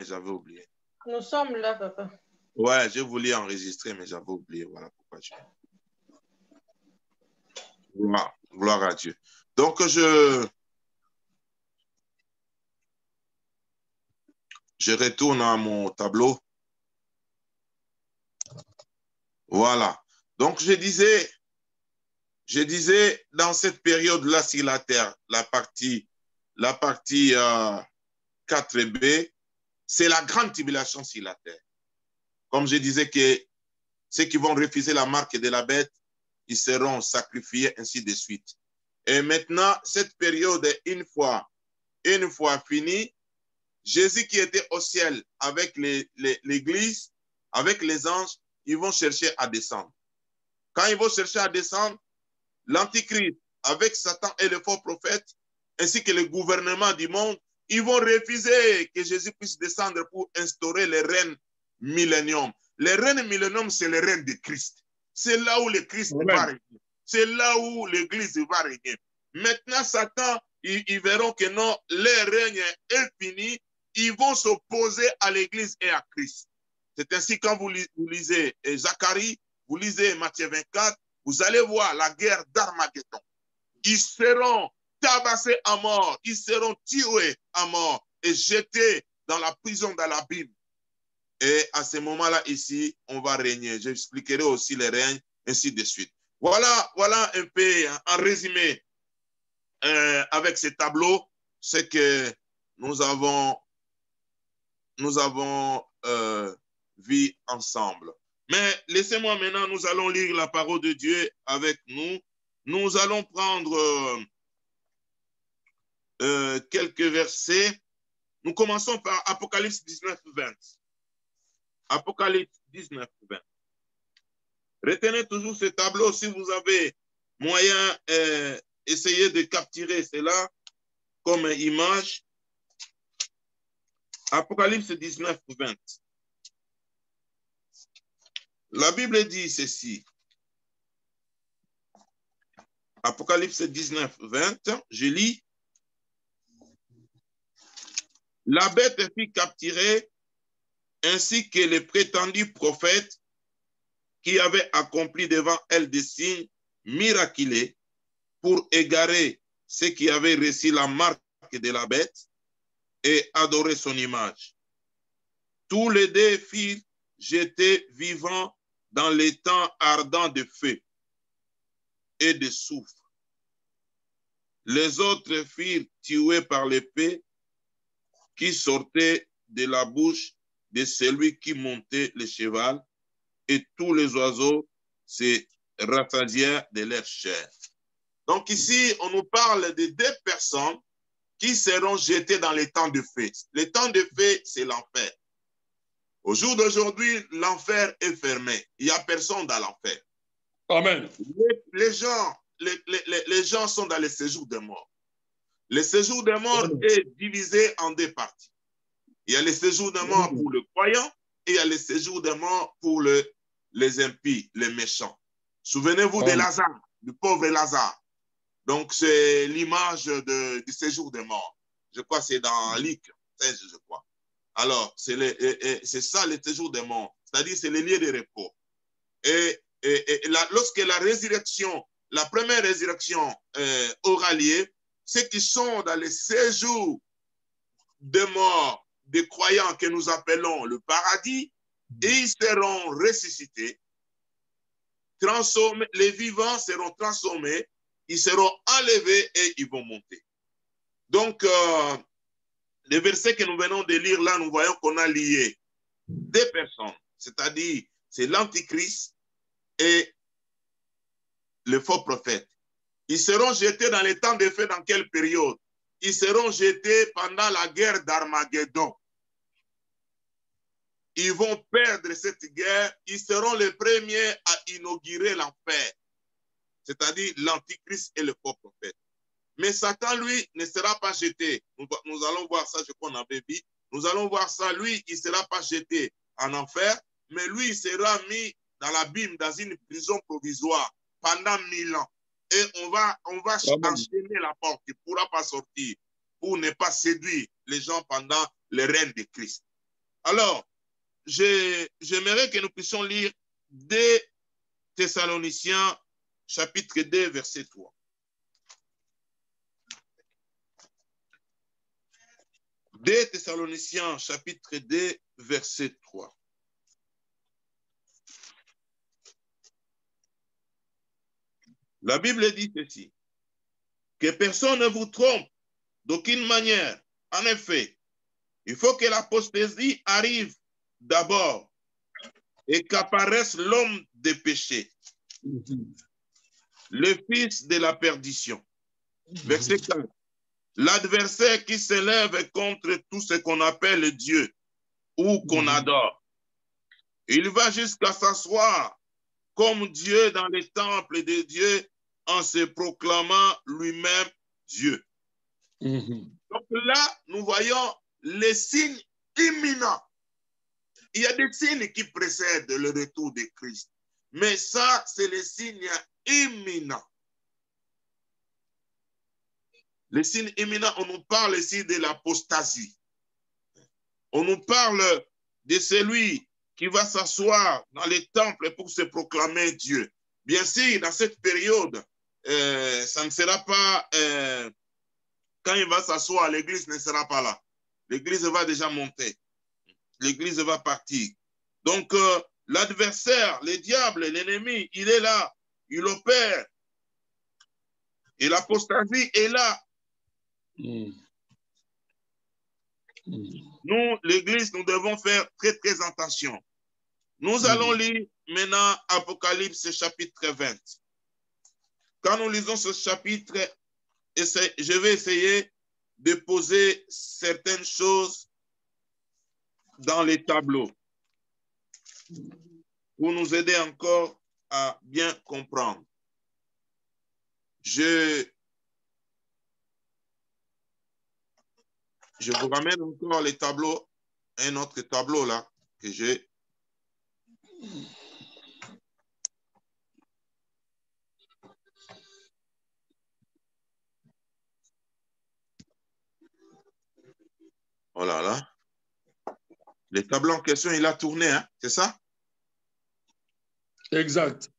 j'avais oublié. Nous sommes là, papa. Ouais, je voulais enregistrer, mais j'avais oublié. Voilà pourquoi je... Gloire à Dieu. Donc, je retourne à mon tableau. Voilà. Donc, je disais, dans cette période-là sur la terre, la partie 4b, c'est la grande tribulation sur la terre. Comme je disais que ceux qui vont refuser la marque de la bête, ils seront sacrifiés, ainsi de suite. Et maintenant, cette période, une fois finie, Jésus qui était au ciel avec l'Église, avec les anges, ils vont chercher à descendre. Quand ils vont chercher à descendre, l'Antichrist, avec Satan et le faux prophète, ainsi que le gouvernement du monde, ils vont refuser que Jésus puisse descendre pour instaurer le règne millénium. Le règne millénium, c'est le règne de Christ. C'est là où le Christ va régner. C'est là où l'Église va régner. Maintenant, Satan, ils verront que non, leur règne est fini. Ils vont s'opposer à l'Église et à Christ. C'est ainsi quand vous lisez Zacharie, vous lisez Matthieu 24, vous allez voir la guerre d'Armageddon. Ils seront tabassés à mort, ils seront tués à mort et jetés dans la prison, dans l'abîme. Et à ce moment-là, ici, on va régner. J'expliquerai aussi les règnes, ainsi de suite. Voilà un peu, en résumé, avec ce tableau, ce que nous avons vu ensemble. Mais laissez-moi maintenant, nous allons lire la parole de Dieu avec nous. Nous allons prendre quelques versets. Nous commençons par Apocalypse 19, 20. Apocalypse 19, 20. Retenez toujours ce tableau si vous avez moyen, essayez de capturer cela comme image. Apocalypse 19, 20. La Bible dit ceci. Apocalypse 19, 20, je lis. La bête fut capturée, ainsi que les prétendus prophètes qui avaient accompli devant elle des signes miraculeux pour égarer ceux qui avaient reçu la marque de la bête et adoré son image. Tous les deux furent jetés vivants dans les temps ardents de feu et de soufre. Les autres furent tués par l'épée qui sortait de la bouche de celui qui montait le cheval, et tous les oiseaux se rassasièrent de leur chair. Donc ici, on nous parle de deux personnes qui seront jetées dans les temps de feu. Les temps de feu, c'est l'enfer. Au jour d'aujourd'hui, l'enfer est fermé. Il n'y a personne dans l'enfer. Amen. Les gens sont dans le séjour des morts. Le séjour des morts est divisé en deux parties. Il y a le séjour des morts pour le croyant et il y a le séjour des morts pour les impies, les méchants. Souvenez-vous de Lazare, du pauvre Lazare. Donc, c'est l'image du séjour des morts. Je crois que c'est dans Luc 16, je crois. Alors, c'est ça le séjour des morts. C'est-à-dire, c'est le lieu de repos. Et lorsque la résurrection, la première résurrection aura lieu, ceux qui sont dans le séjour des morts, des croyants que nous appelons le paradis, et ils seront ressuscités, transformés, les vivants seront transformés, ils seront enlevés et ils vont monter. Donc, les versets que nous venons de lire là, nous voyons qu'on a lié deux personnes, c'est-à-dire c'est l'Antichrist et le faux prophète. Ils seront jetés dans les temps de feu dans quelle période? Ils seront jetés pendant la guerre d'Armageddon. Ils vont perdre cette guerre. Ils seront les premiers à inaugurer l'enfer, c'est-à-dire l'Antichrist et le faux prophète. Mais Satan, lui, ne sera pas jeté. Nous allons voir ça, je crois qu'on avait vu. Nous allons voir ça. Lui, il ne sera pas jeté en enfer, mais lui, il sera mis dans l'abîme, dans une prison provisoire pendant 1000 ans. Et on va enchaîner la porte. Il ne pourra pas sortir pour ne pas séduire les gens pendant le règne de Christ. Alors, j'aimerais que nous puissions lire 2 Thessaloniciens, chapitre 2, verset 3. Deux Thessaloniciens, chapitre 2, verset 3. La Bible dit ceci, que personne ne vous trompe d'aucune manière. En effet, il faut que l'apostasie arrive d'abord et qu'apparaisse l'homme des péchés, le fils de la perdition. Verset 4. L'adversaire qui s'élève contre tout ce qu'on appelle Dieu ou qu'on adore. Il va jusqu'à s'asseoir comme Dieu dans les temples de Dieu en se proclamant lui-même Dieu. Donc là, nous voyons les signes imminents. Il y a des signes qui précèdent le retour de Christ. Mais ça, c'est les signes imminents. Les signes imminents, on nous parle ici de l'apostasie. On nous parle de celui qui va s'asseoir dans les temples pour se proclamer Dieu. Bien sûr, dans cette période, ça ne sera pas, quand il va s'asseoir, l'église ne sera pas là. L'église va déjà monter. L'église va partir. Donc, l'adversaire, le diable, l'ennemi, il est là. Il opère. Et l'apostasie est là. Nous, l'église, nous devons faire très, très attention. Nous allons lire maintenant Apocalypse chapitre 20. Quand nous lisons ce chapitre, je vais essayer de poser certaines choses dans les tableaux pour nous aider encore à bien comprendre. Je vous ramène encore les tableaux, un autre tableau là que j'ai. Oh là là. Le tableau en question, il a tourné, hein, c'est ça? Exact.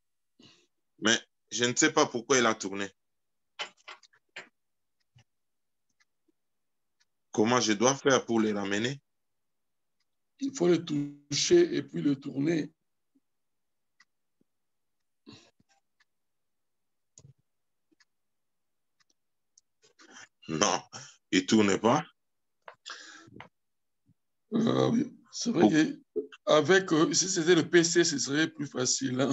Mais je ne sais pas pourquoi il a tourné. Comment je dois faire pour les ramener? Il faut le toucher et puis le tourner. Non, il ne tourne pas. Oui. C'est vrai qu'avec, si c'était le PC, ce serait plus facile. Hein?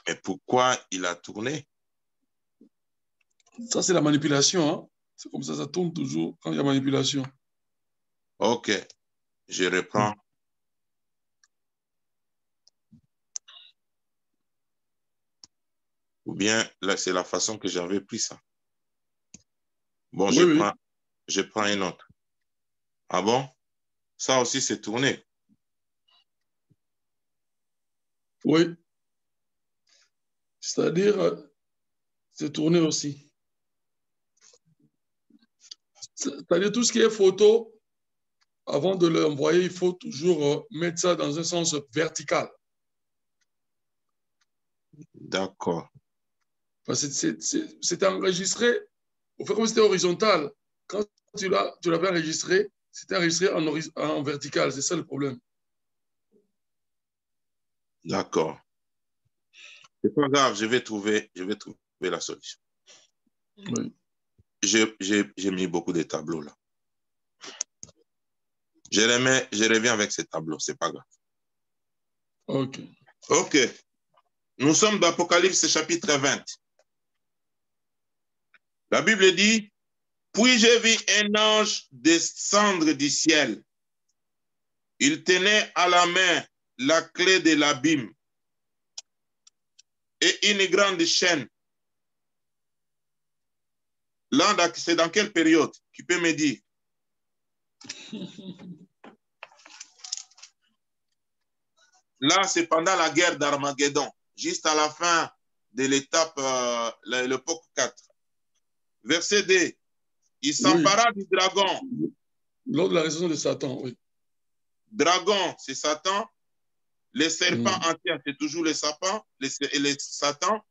Et pourquoi il a tourné? Ça, c'est la manipulation. Hein? C'est comme ça tourne toujours quand il y a manipulation. Ok, je reprends. Ou bien, là, c'est la façon que j'avais pris ça. Bon, Oui, je prends une autre. Ah bon? Ça aussi, c'est tourné. Oui. C'est-à-dire, c'est tourné aussi. C'est-à-dire, tout ce qui est photo, avant de l'envoyer, il faut toujours mettre ça dans un sens vertical. D'accord. Parce que c'est enregistré, au fait comme c'était horizontal. Quand tu l'avais enregistré, c'était enregistré en vertical. C'est ça le problème. D'accord. C'est pas grave, je vais trouver la solution. Oui. J'ai mis beaucoup de tableaux là. Je reviens avec ces tableaux, c'est pas grave. OK. OK. Nous sommes dans Apocalypse chapitre 20. La Bible dit, puis j'ai vu un ange descendre du ciel. Il tenait à la main la clé de l'abîme et une grande chaîne. Là, c'est dans quelle période? Qui peut me dire? Là, c'est pendant la guerre d'Armageddon, juste à la fin de l'étape, l'époque 4. Verset 2. Il s'empara du dragon Lors de la résurrection de Satan, oui. Dragon, c'est Satan. Les serpents entiers, c'est toujours les serpents, les Satan.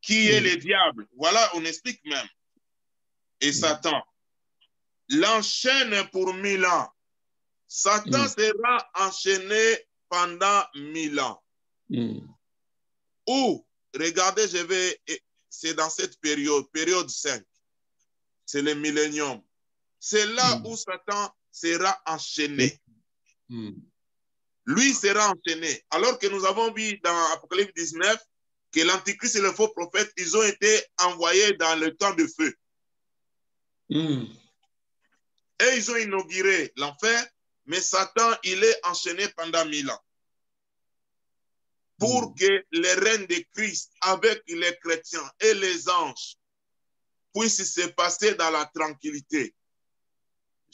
Qui est le diable? Voilà, on explique même. Et Satan l'enchaîne pour 1000 ans. Satan sera enchaîné pendant 1000 ans. Ou, regardez, c'est dans cette période 5. C'est le millénium. C'est là où Satan sera enchaîné. Lui sera enchaîné. Alors que nous avons vu dans Apocalypse 19 que l'Antichrist et le faux prophète, ils ont été envoyés dans le temps de feu. Et ils ont inauguré l'enfer, mais Satan, il est enchaîné pendant 1000 ans. Pour que les règnes de Christ avec les chrétiens et les anges puissent se passer dans la tranquillité.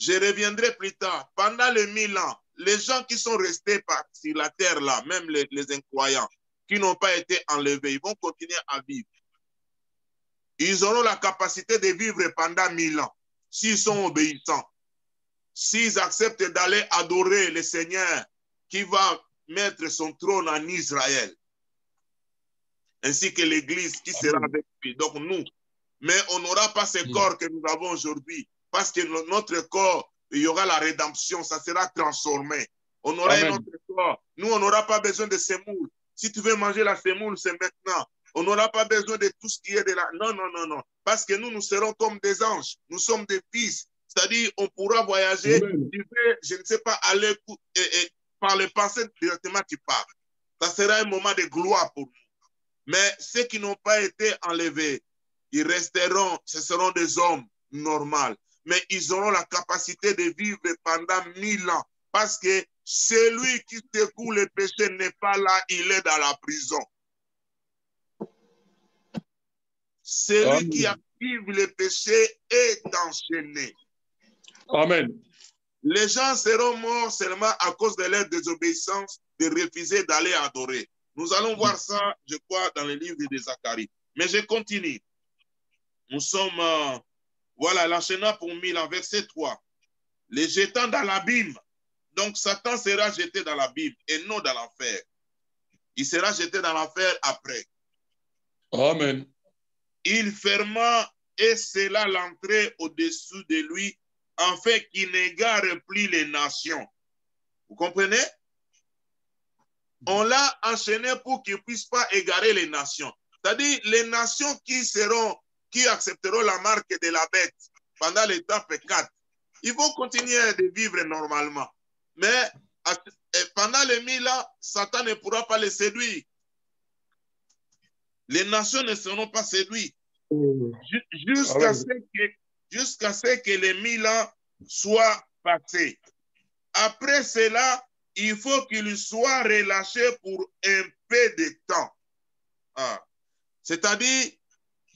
Je reviendrai plus tard. Pendant les 1000 ans, les gens qui sont restés sur la terre là, même les incroyants, qui n'ont pas été enlevés, ils vont continuer à vivre. Ils auront la capacité de vivre pendant 1000 ans, s'ils sont obéissants. S'ils acceptent d'aller adorer le Seigneur qui va mettre son trône en Israël, ainsi que l'Église qui sera avec lui. Donc nous, mais on n'aura pas ce corps que nous avons aujourd'hui, parce que notre corps, il y aura la rédemption, ça sera transformé. On aura un autre corps. Nous, on n'aura pas besoin de semoule. Si tu veux manger la semoule, c'est maintenant. On n'aura pas besoin de tout ce qui est de la... Non, non, non, non. Parce que nous serons comme des anges. Nous sommes des fils. C'est-à-dire, on pourra voyager. Je ne sais pas, aller par le passé directement, tu pars. Ça sera un moment de gloire pour nous. Mais ceux qui n'ont pas été enlevés, ils resteront, ce seront des hommes normaux. Mais ils auront la capacité de vivre pendant 1000 ans. Parce que celui qui secoue le péché n'est pas là, il est dans la prison. Celui qui active le péché est enchaîné. Amen. Les gens seront morts seulement à cause de leur désobéissance, de refuser d'aller adorer. Nous allons voir ça, je crois, dans le livre de Zacharie. Mais je continue. Nous sommes, voilà, l'enchaînant pour 1000 ans, verset 3. Les jetant dans l'abîme. Donc, Satan sera jeté dans l'abîme et non dans l'enfer. Il sera jeté dans l'enfer après. Amen. Il ferma et scella l'entrée au-dessous de lui, afin qu'il n'égare plus les nations. Vous comprenez? On l'a enchaîné pour qu'il ne puisse pas égarer les nations. C'est-à-dire les nations qui accepteront la marque de la bête pendant l'étape 4, ils vont continuer de vivre normalement. Mais pendant les 1000 ans, Satan ne pourra pas les séduire. Les nations ne seront pas séduites jusqu'à ce que les 1000 ans soient passés. Après cela, il faut qu'il soit relâché pour un peu de temps. C'est-à-dire,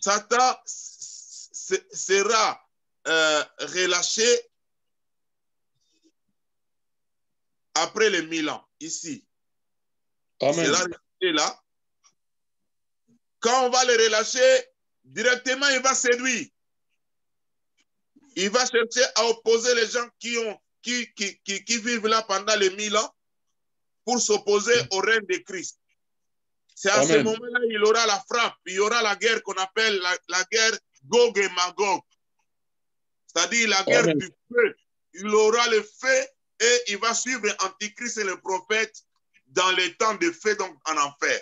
Satan sera relâché après les 1000 ans, ici. Amen. Il sera relâché là. Quand on va le relâcher, directement, il va séduire. Il va chercher à opposer les gens qui vivent là pendant les 1000 ans pour s'opposer au règne de Christ. C'est à ce moment-là qu'il aura la frappe. Il y aura la guerre qu'on appelle la guerre Gog et Magog. C'est-à-dire la guerre du feu. Il aura le feu et il va suivre Antichrist et le prophète dans les temps de feu, donc en enfer.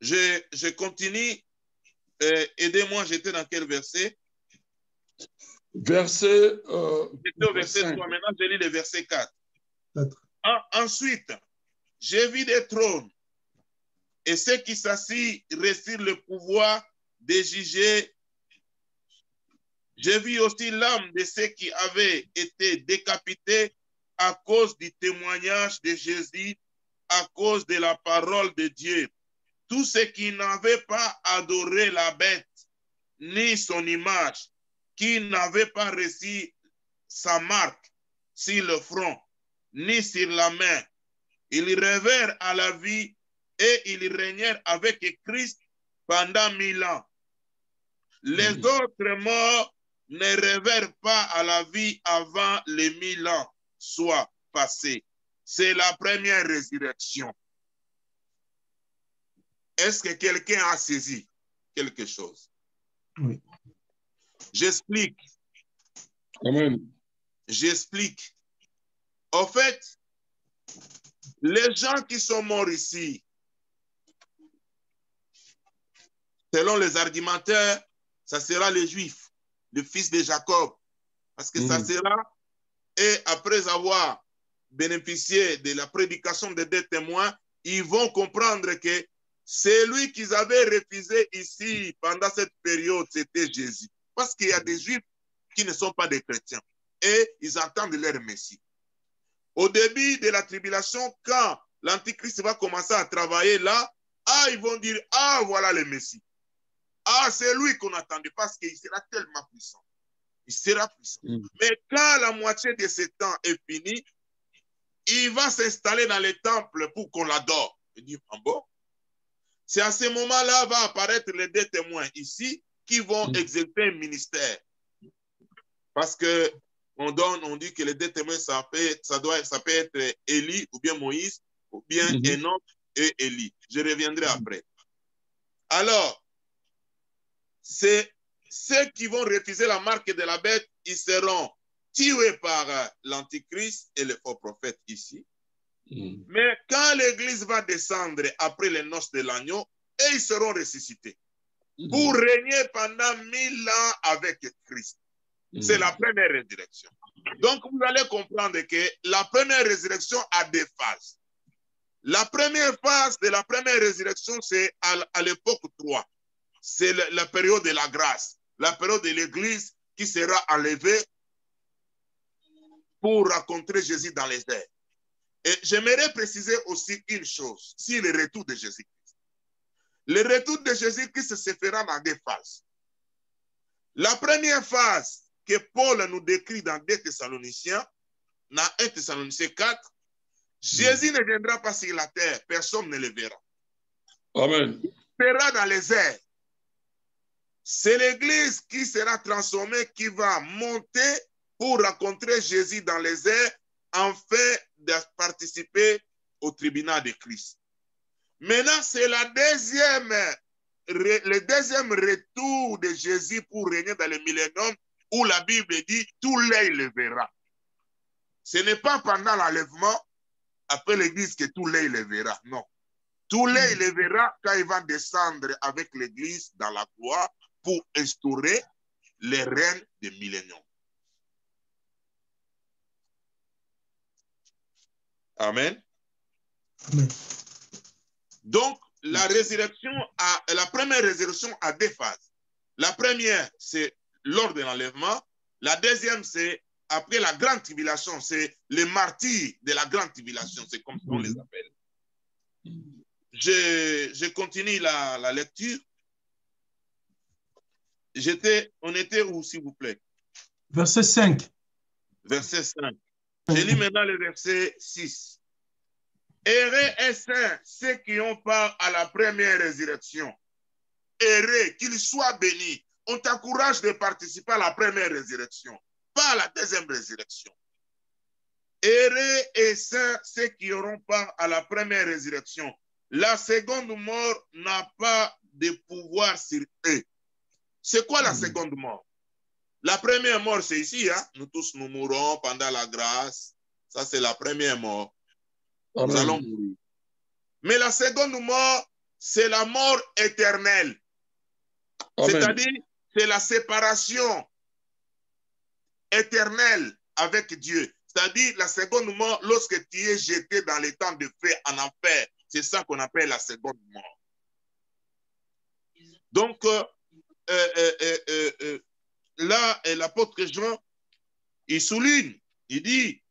Je continue. Aidez-moi, j'étais dans quel verset? J'étais au verset 3. Maintenant, je lis le verset 4. Ensuite, j'ai vu des trônes et ceux qui s'assient reçurent le pouvoir de juger. J'ai vu aussi l'âme de ceux qui avaient été décapités à cause du témoignage de Jésus, à cause de la parole de Dieu. Tous ceux qui n'avaient pas adoré la bête, ni son image, qui n'avaient pas reçu sa marque sur le front, ni sur la main, ils revinrent à la vie et ils régnèrent avec Christ pendant 1000 ans. Les autres morts ne révèrent pas à la vie avant les 1000 ans soient passés. C'est la première résurrection. Est-ce que quelqu'un a saisi quelque chose? Oui. J'explique. Amen. J'explique. En fait, les gens qui sont morts ici, selon les argumentaires, ça sera les Juifs, le fils de Jacob. Parce que ça sera, et après avoir bénéficié de la prédication des deux témoins, ils vont comprendre que celui qu'ils avaient refusé ici pendant cette période, c'était Jésus. Parce qu'il y a des Juifs qui ne sont pas des chrétiens et ils entendent leur Messie. Au début de la tribulation, quand l'Antichrist va commencer à travailler là, ils vont dire, voilà le Messie. C'est lui qu'on attendait parce qu'il sera tellement puissant. Il sera puissant. Mais quand la moitié de ce temps est fini, il va s'installer dans les temples pour qu'on l'adore. Il dit, bon? C'est à ce moment-là va apparaître les deux témoins ici qui vont exercer un ministère. Parce que on dit que les deux témoins, ça peut être Élie ou bien Moïse, ou bien Enoch et Élie. Je reviendrai après. Alors, c'est ceux qui vont refuser la marque de la bête, ils seront tués par l'Antichrist et le faux prophète ici. Mais quand l'Église va descendre après les noces de l'agneau, et ils seront ressuscités pour régner pendant 1000 ans avec Christ. C'est la première résurrection. Donc, vous allez comprendre que la première résurrection a deux phases. La première phase de la première résurrection, c'est à l'époque 3. C'est la période de la grâce, la période de l'Église qui sera enlevée pour rencontrer Jésus dans les airs. Et j'aimerais préciser aussi une chose, sur le retour de Jésus-Christ. Le retour de Jésus-Christ se fera dans deux phases. La première phase que Paul nous décrit dans 2 Thessaloniciens, dans 1 Thessaloniciens 4, Jésus ne viendra pas sur la terre, personne ne le verra. Amen. Il sera dans les airs. C'est l'Église qui sera transformée, qui va monter pour rencontrer Jésus dans les airs, afin de participer au tribunal de Christ. Maintenant, c'est le deuxième retour de Jésus pour régner dans le millénium, où la Bible dit tout l'œil le verra. Ce n'est pas pendant l'enlèvement, après l'Église, que tout l'œil le verra. Non. Tout l'œil le verra quand il va descendre avec l'Église dans la gloire pour instaurer les règnes de millénium. Amen. Amen. Donc, la première résurrection a deux phases. La première, c'est lors de l'enlèvement. La deuxième, c'est après la grande tribulation. C'est les martyrs de la grande tribulation. C'est comme ça qu'on les appelle. Je continue la lecture. On était où, s'il vous plaît? Verset 5. Verset 5. Je lis maintenant le verset 6. Heureux et saints ceux qui ont part à la première résurrection. Heureux, qu'ils soient bénis. On t'encourage de participer à la première résurrection, pas à la deuxième résurrection. Heureux et saints ceux qui auront part à la première résurrection. La seconde mort n'a pas de pouvoir sur eux. C'est quoi la seconde mort? La première mort, c'est ici. Hein? Nous tous, nous mourrons pendant la grâce. Ça, c'est la première mort. Nous allons mourir. Mais la seconde mort, c'est la mort éternelle. C'est-à-dire, c'est la séparation éternelle avec Dieu. C'est-à-dire, la seconde mort, lorsque tu es jeté dans les temps de feu en enfer, c'est ça qu'on appelle la seconde mort. Donc, là, l'apôtre Jean, il souligne, il dit,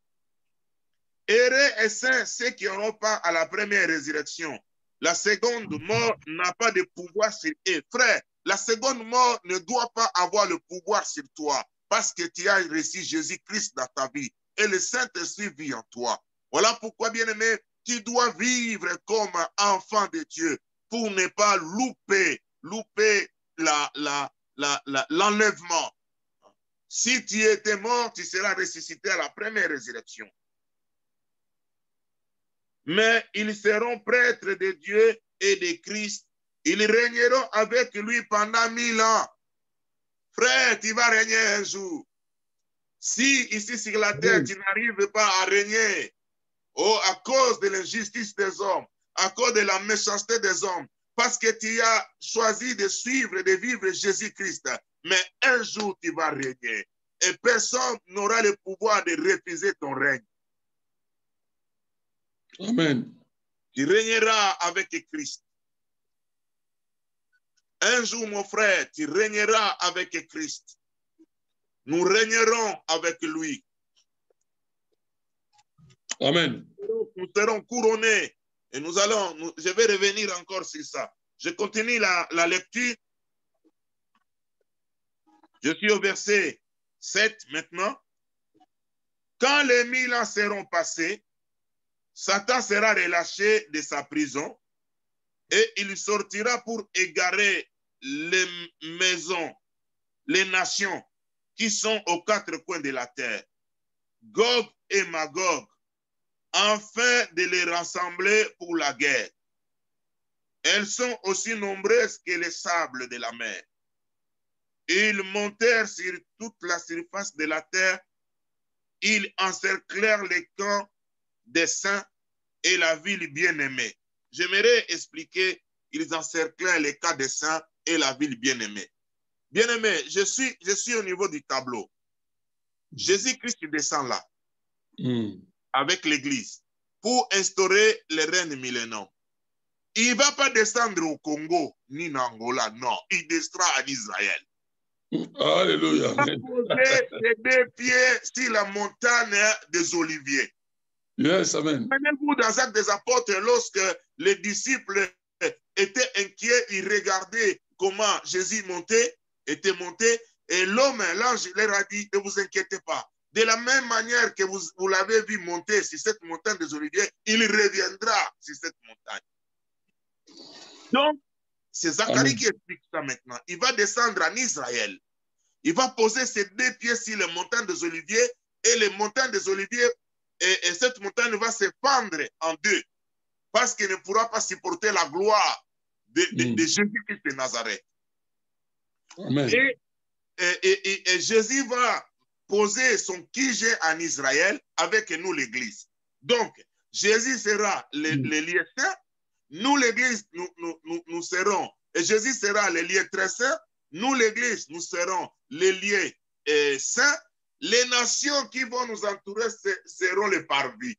heureux et saints ceux qui n'auront pas à la première résurrection. La seconde mort n'a pas de pouvoir sur eux. Frère, la seconde mort ne doit pas avoir le pouvoir sur toi parce que tu as reçu Jésus-Christ dans ta vie et le Saint-Esprit vit en toi. Voilà pourquoi, bien-aimé, tu dois vivre comme enfant de Dieu pour ne pas louper l'enlèvement. Si tu étais mort, tu seras ressuscité à la première résurrection. Mais ils seront prêtres de Dieu et de Christ. Ils régneront avec lui pendant 1000 ans. Frère, tu vas régner un jour. Si ici sur la terre, tu n'arrives pas à régner, à cause de l'injustice des hommes, à cause de la méchanceté des hommes, parce que tu as choisi de suivre, de vivre Jésus-Christ, mais un jour tu vas régner. Et personne n'aura le pouvoir de refuser ton règne. Amen. Tu régneras avec Christ. Un jour, mon frère, tu régneras avec Christ. Nous régnerons avec lui. Amen. Nous serons couronnés. Et je vais revenir encore sur ça. Je continue la lecture. Je suis au verset 7 maintenant. Quand les 1000 ans seront passés, Satan sera relâché de sa prison et il sortira pour égarer les maisons, les nations qui sont aux quatre coins de la terre, Gog et Magog, afin de les rassembler pour la guerre. Elles sont aussi nombreuses que les sables de la mer. Ils montèrent sur toute la surface de la terre. Ils encerclèrent les camps des saints et la ville bien-aimée. J'aimerais expliquer, ils encerclèrent les camps des saints et la ville bien-aimée. Bien-aimé, je suis au niveau du tableau. Jésus-Christ descend là, avec l'Église, pour instaurer le règne millénaire. Il ne va pas descendre au Congo, ni en Angola, non. Il descendra en Israël. Alléluia. Il va poser les deux pieds sur la montagne des Oliviers. Yes, amen. Souvenez-vous dans Actes des Apôtres, lorsque les disciples étaient inquiets, ils regardaient comment Jésus était monté, et l'ange leur a dit, ne vous inquiétez pas. De la même manière que vous l'avez vu monter sur cette montagne des Oliviers, il reviendra sur cette montagne. Donc, c'est Zacharie qui explique ça maintenant. Il va descendre en Israël. Il va poser ses deux pieds sur les montagnes des Oliviers, et les montagnes des Oliviers, et cette montagne va se fendre en deux, parce qu'elle ne pourra pas supporter la gloire de Jésus-Christ de Nazareth. Amen. Et Jésus va poser son QG en Israël avec nous, l'Église. Donc, Jésus sera le lieu saint. Nous, l'Église, nous serons, et Jésus sera le lieu très saint. Nous, l'Église, nous serons les lieux saints. Les nations qui vont nous entourer seront les parvis.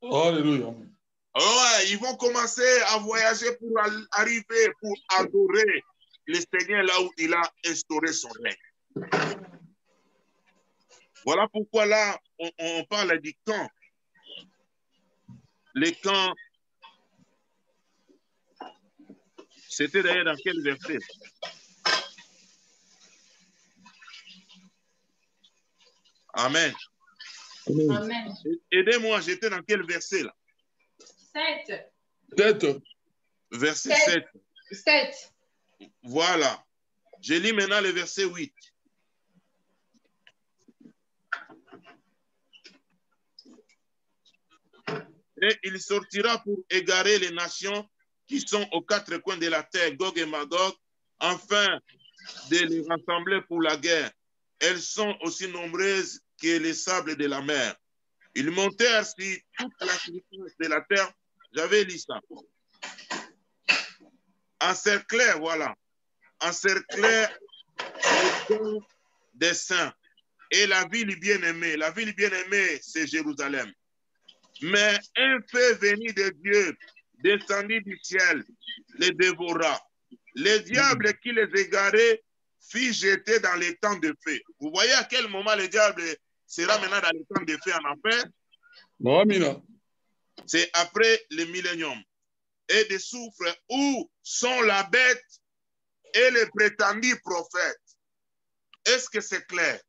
Alléluia. Ouais, ils vont commencer à voyager pour arriver, pour adorer le Seigneur là où il a instauré son règne. Voilà pourquoi là, on parle du camp. Les camps, c'était d'ailleurs dans quel verset? Amen. Amen. Aidez-moi, j'étais dans quel verset là? 7. 7. Verset 7. 7. Voilà. Je lis maintenant le verset 8. Et il sortira pour égarer les nations qui sont aux quatre coins de la terre, Gog et Magog, afin de les rassembler pour la guerre. Elles sont aussi nombreuses que les sables de la mer. Ils montèrent sur toute la surface de la terre. J'avais lu ça. Encerclèrent, voilà. Encerclèrent les camps des saints et la ville bien-aimée. La ville bien-aimée, c'est Jérusalem. Mais un feu venu de Dieu, descendu du ciel, les dévora. Les diables qui les égaraient fit jeter dans les temps de feu. Vous voyez à quel moment le diable sera maintenant dans les temps de feu en enfer? C'est après le millénium. Et de soufre où sont la bête et les prétendus prophètes. Est-ce que c'est clair?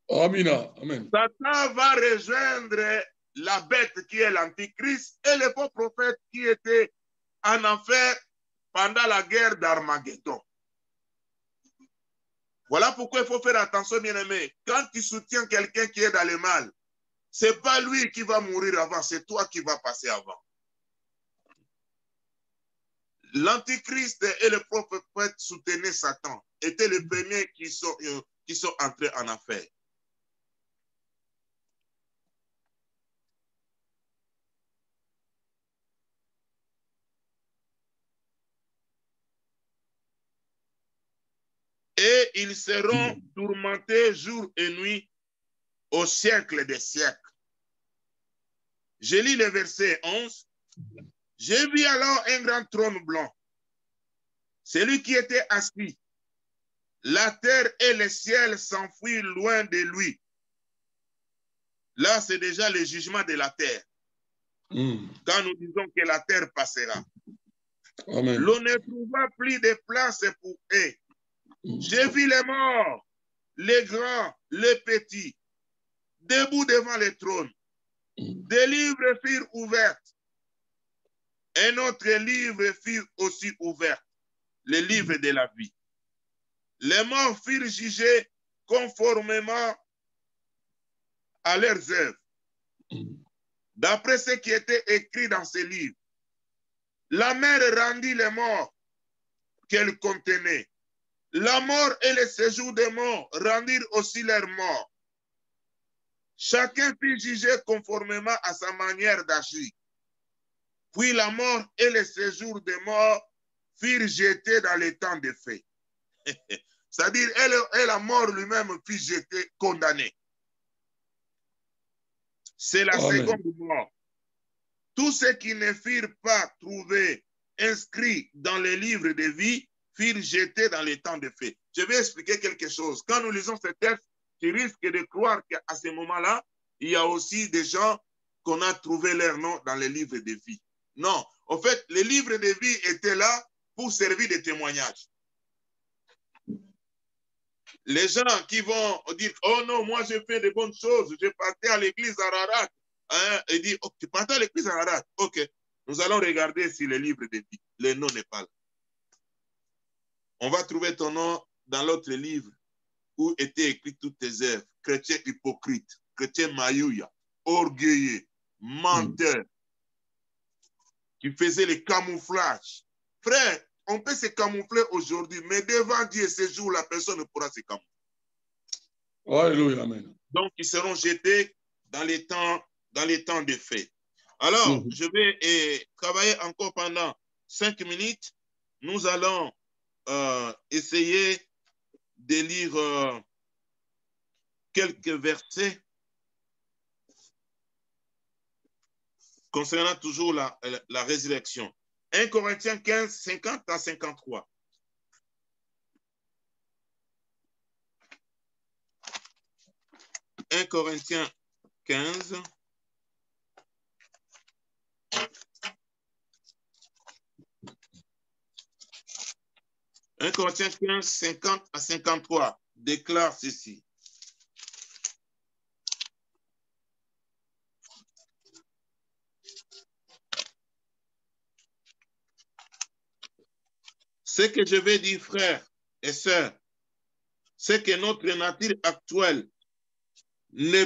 Amina. Amen. Satan va rejoindre la bête qui est l'antichrist et les faux prophètes qui étaient en enfer pendant la guerre d'Armageddon. Voilà pourquoi il faut faire attention, bien-aimé. Quand tu soutiens quelqu'un qui est dans le mal, ce n'est pas lui qui va mourir avant, c'est toi qui vas passer avant. L'Antichrist et le prophète soutenaient Satan, étaient les premiers qui sont entrés en affaire. Et ils seront tourmentés jour et nuit au siècle des siècles. Je lis le verset 11. J'ai vu alors un grand trône blanc. Celui qui était assis. La terre et le ciel s'enfuient loin de lui. Là, c'est déjà le jugement de la terre. Quand nous disons que la terre passera. Amen. L'on ne trouva plus de place pour eux. J'ai vu les morts, les grands, les petits, debout devant le trône. Des livres furent ouverts. Un autre livre fut aussi ouvert, le livre de la vie. Les morts furent jugés conformément à leurs œuvres, d'après ce qui était écrit dans ces livres. La mer rendit les morts qu'elle contenait. La mort et le séjour des morts rendirent aussi leurs morts. Chacun fut jugé conformément à sa manière d'agir. Puis la mort et le séjour des morts furent jetés dans les temps de feu. C'est-à-dire, et la mort lui-même fut jetée, condamnée. C'est la seconde mort. Tous ceux qui ne furent pas trouvés inscrits dans les livres de vie furent jetés dans les temps de feu. Je vais expliquer quelque chose. Quand nous lisons ce texte, tu risques de croire qu'à ce moment-là, il y a aussi des gens qu'on a trouvé leur nom dans les livres de vie. Non, en fait, les livres de vie étaient là pour servir de témoignage. Les gens qui vont dire, oh non, moi j'ai fait de bonnes choses, je partais à l'église à Ararat. Hein, et dit, oh, tu partais à l'église à Ararat. Ok, nous allons regarder si le livre de vie, le nom n'est pas là. On va trouver ton nom dans l'autre livre où étaient écrites toutes tes œuvres. Chrétien hypocrite, chrétien maïouya, orgueilleux, menteur, qui faisait le camouflage. Frère, on peut se camoufler aujourd'hui, mais devant Dieu, ce jour, la personne ne pourra se camoufler. Alléluia, amen. Donc, ils seront jetés dans les temps de feu. Alors, je vais travailler encore pendant 5 minutes. Nous allons essayer de lire quelques versets concernant toujours la résurrection. 1 Corinthiens 15, 50 à 53. « 1 Corinthiens 15, 1 Corinthiens 15, 50 à 53 déclare ceci. Ce que je vais dire, frères et sœurs, c'est que notre nature actuelle ne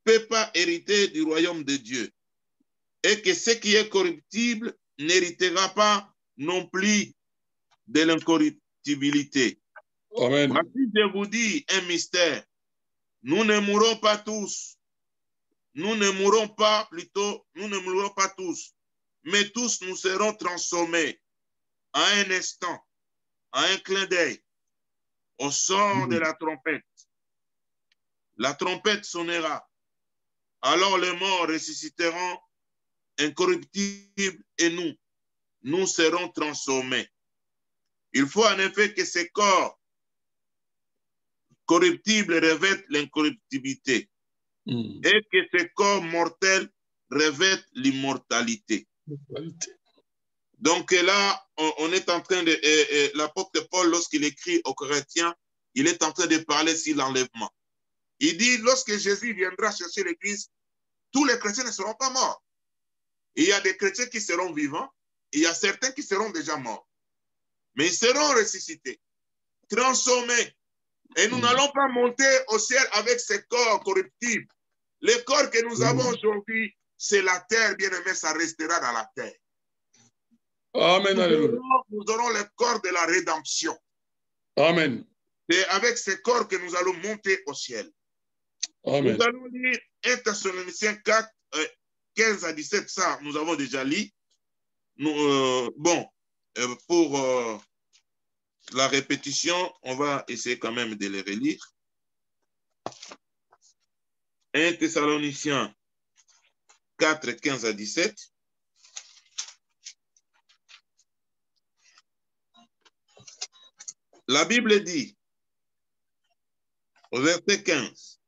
peut pas hériter du royaume de Dieu et que ce qui est corruptible n'héritera pas non plus de l'incorruptibilité. Amen. Voici, je vous dis un mystère. Nous ne mourrons pas tous. Nous ne mourrons pas tous. Mais tous nous serons transformés à un instant, à un clin d'œil, au son de la trompette. La trompette sonnera. Alors les morts ressusciteront incorruptibles et nous serons transformés. Il faut en effet que ces corps corruptibles revêtent l'incorruptibilité et que ces corps mortels revêtent l'immortalité. Donc là, on est en train de... l'apôtre Paul, lorsqu'il écrit aux Corinthiens, il est en train de parler sur l'enlèvement. Il dit, lorsque Jésus viendra chercher l'Église, tous les chrétiens ne seront pas morts. Il y a des chrétiens qui seront vivants, il y a certains qui seront déjà morts. Mais ils seront ressuscités, transformés Et nous n'allons pas monter au ciel avec ces corps corruptibles. Les corps que nous avons aujourd'hui, c'est la terre, bien-aimé, ça restera dans la terre. Amen, alléluia. Nous aurons le corps de la rédemption. Amen. C'est avec ces corps que nous allons monter au ciel. Amen. Nous allons lire 1 Thessaloniciens 4, 15 à 17, ça, nous avons déjà lu. Pour la répétition, on va essayer quand même de les relire. 1 Thessaloniciens 4, 15 à 17. La Bible dit, au verset 15,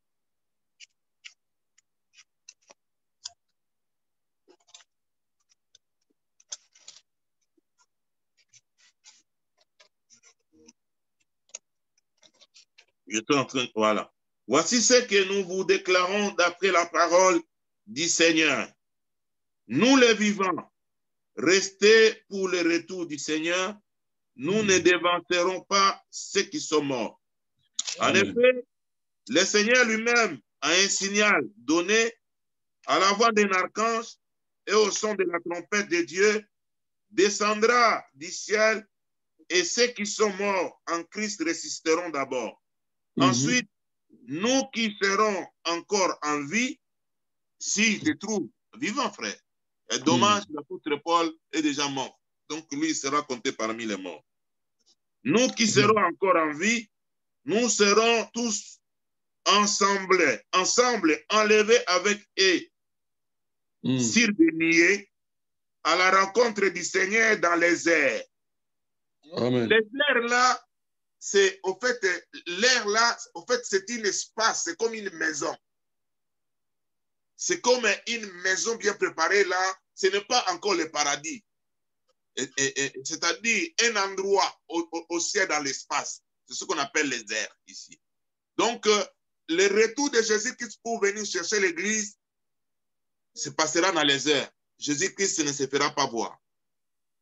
je suis en train, voilà. Voici ce que nous vous déclarons d'après la parole du Seigneur. Nous les vivants, restez pour le retour du Seigneur, nous ne dévancerons pas ceux qui sont morts. En effet, le Seigneur lui-même a un signal donné à la voix d'un archange et au son de la trompette de Dieu, descendra du ciel et ceux qui sont morts en Christ résisteront d'abord. Ensuite, nous qui serons encore en vie, si tu trouves vivant, frère. Et dommage, l'apôtre Paul est déjà mort. Donc, lui, il sera compté parmi les morts. Nous qui serons encore en vie, nous serons tous ensemble enlevés avec eux, sur des niais, à la rencontre du Seigneur dans les airs. Amen. Les airs là, c'est, au fait, l'air là, au fait, c'est un espace, c'est comme une maison. C'est comme une maison bien préparée là, ce n'est pas encore le paradis. C'est-à-dire un endroit au ciel dans l'espace. C'est ce qu'on appelle les airs ici. Donc, le retour de Jésus-Christ pour venir chercher l'église se passera dans les airs. Jésus-Christ ne se fera pas voir.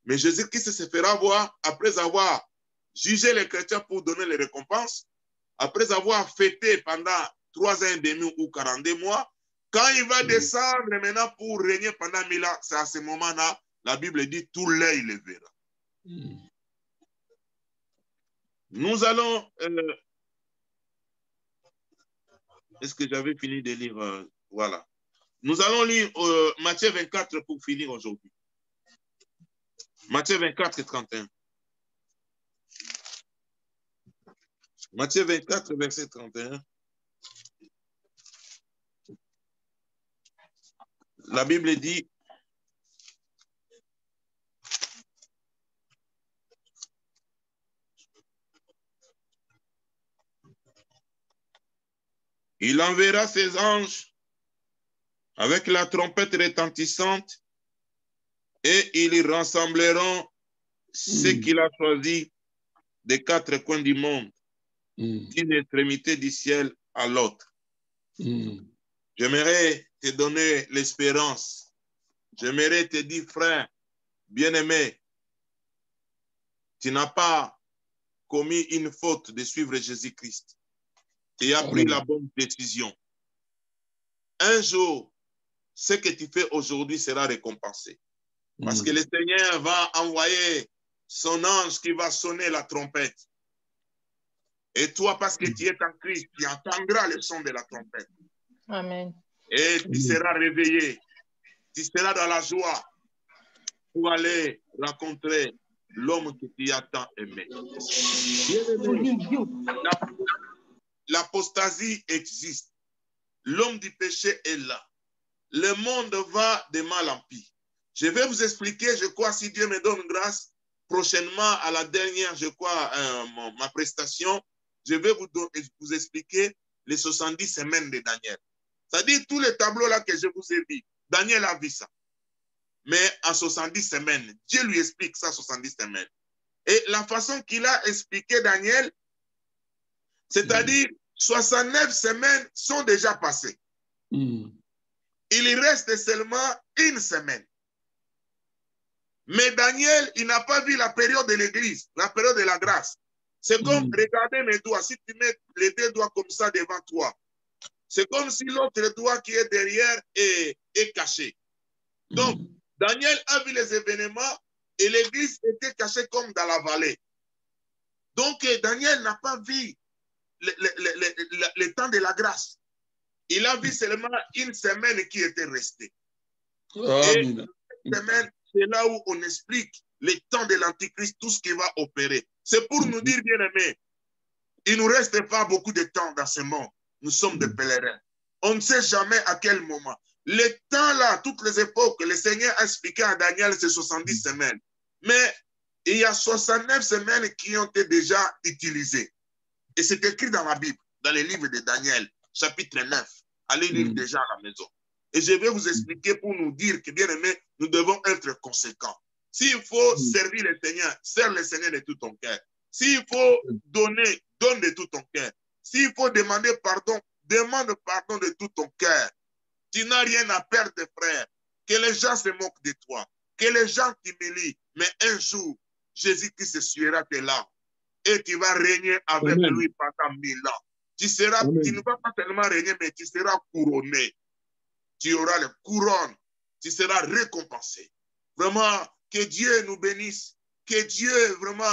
Mais Jésus-Christ se fera voir après avoir jugé les chrétiens pour donner les récompenses, après avoir fêté pendant 3 ans et demi ou 42 mois. Quand il va descendre maintenant pour régner pendant 1000 ans, c'est à ce moment-là, la Bible dit, tout l'œil le verra. Nous allons... Est-ce que j'avais fini de lire? Voilà. Nous allons lire Matthieu 24 pour finir aujourd'hui. Matthieu 24 et 31. Matthieu 24, verset 31. La Bible dit, il enverra ses anges avec la trompette retentissante et ils rassembleront ceux qu'il a choisis des 4 coins du monde, d'une extrémité du ciel à l'autre. J'aimerais te donner l'espérance. J'aimerais te dire, frère, bien-aimé, tu n'as pas commis une faute de suivre Jésus-Christ. Tu as pris la bonne décision. Un jour, ce que tu fais aujourd'hui sera récompensé. Parce que le Seigneur va envoyer son ange qui va sonner la trompette. Et toi, parce que tu es en Christ, tu entendras le son de la trompette. Amen. Et tu seras réveillé. Tu seras dans la joie pour aller rencontrer l'homme que tu as tant aimé. L'apostasie existe. L'homme du péché est là. Le monde va de mal en pis. Je vais vous expliquer, je crois, si Dieu me donne grâce, prochainement à la dernière, je crois, ma prestation, je vais vous expliquer les 70 semaines de Daniel. C'est-à-dire tous les tableaux là que je vous ai dit. Daniel a vu ça. Mais en 70 semaines, Dieu lui explique ça 70 semaines. Et la façon qu'il a expliqué Daniel, c'est-à-dire 69 semaines sont déjà passées. Il reste seulement une semaine. Mais Daniel, il n'a pas vu la période de l'église, la période de la grâce. C'est comme, regardez mes doigts, si tu mets les deux doigts comme ça devant toi, c'est comme si l'autre doigt qui est derrière est caché. Donc, Daniel a vu les événements et l'église était cachée comme dans la vallée. Donc, Daniel n'a pas vu le temps de la grâce. Il a vu seulement une semaine qui était restée. Et une semaine, c'est là où on explique le temps de l'Antichrist, tout ce qui va opérer. C'est pour nous dire, bien aimés, il ne nous reste pas beaucoup de temps dans ce monde. Nous sommes des pèlerins. On ne sait jamais à quel moment. Le temps là, toutes les époques, le Seigneur a expliqué à Daniel, c'est 70 semaines. Mais il y a 69 semaines qui ont été déjà utilisées. Et c'est écrit dans la Bible, dans le livre de Daniel, chapitre 9. Allez lire déjà à la maison. Et je vais vous expliquer pour nous dire que, bien aimé, nous devons être conséquents. S'il faut servir le Seigneur, serre le Seigneur de tout ton cœur. S'il faut donner, donne de tout ton cœur. S'il faut demander pardon, demande pardon de tout ton cœur. Tu n'as rien à perdre, frère. Que les gens se moquent de toi. Que les gens t'humilient. Mais un jour, Jésus-Christ essuiera tes larmes. Et tu vas régner avec lui pendant 1000 ans. Tu ne vas pas seulement régner, mais tu seras couronné. Tu auras le couronne. Tu seras récompensé. Vraiment, que Dieu nous bénisse. Que Dieu vraiment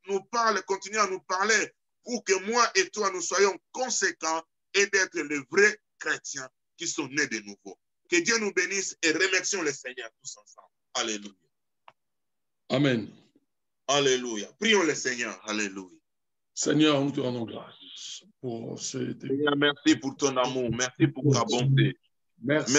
nous parle, continue à nous parler pour que moi et toi, nous soyons conséquents et d'être les vrais chrétiens qui sont nés de nouveau. Que Dieu nous bénisse et remercions le Seigneur tous ensemble. Alléluia. Amen. Alléluia. Prions le Seigneur. Alléluia. Seigneur, nous te rendons grâce pour ce... Seigneur, merci pour ton amour. Merci pour ta bonté. Merci.